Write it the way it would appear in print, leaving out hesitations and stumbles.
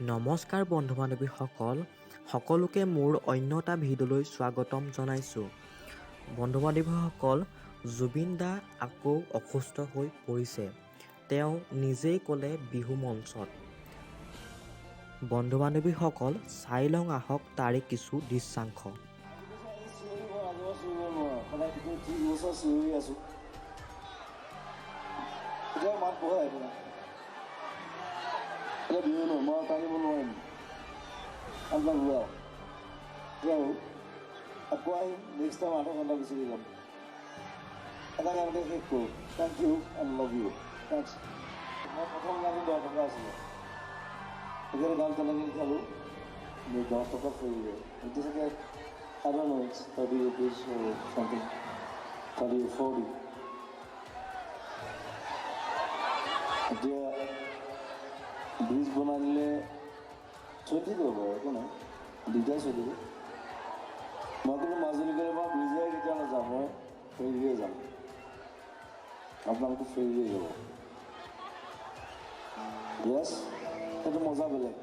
নমস্কাৰ বন্ধু বান্ধৱীসকল, সকলোকে মোৰ অন্য এটা ভিডিঅ'লৈ স্বাগতম জনাইছোঁ। বন্ধু বান্ধৱীসকল, জুবিন দা আকৌ অসুস্থ হৈ পৰিছে। তেওঁ নিজেই ক'লে বিহু মঞ্চত। বন্ধু বান্ধৱীসকল, চাই লওঁ আহক তাৰে কিছু দৃশ্যাংশ। বিহু নহয় মই টানিব নোৱাৰিম আপোনাক লোৱা যাওঁ আকৌ আহিম নেক্সট টাইম 8 ঘণ্টা বিচাৰি যাম এটা গানতে শেষ কৰোঁ thank you and love you thanks মই প্ৰথম গানটো 10 টকা আছিলে সেইকাৰণে গান তেনেকৈ লিখালোঁ 10 টকা ফুৰিলে এতিয়া চাগে I don't know it's 30 rupees or something 30 or 40 এতিয়া ব্ৰিজ বনাই দিলে চলি থাকিব বাৰু একো নাই দুইটাই চলিব মই কিন্তু মাজুলীলৈ পৰা ব্ৰিজে কেতিয়া নাযাওঁ মই ফেৰীয়ে যাম আপোনালোকে ফেৰীয়ে যাব য়েছ সেইটো মজা বেলেগ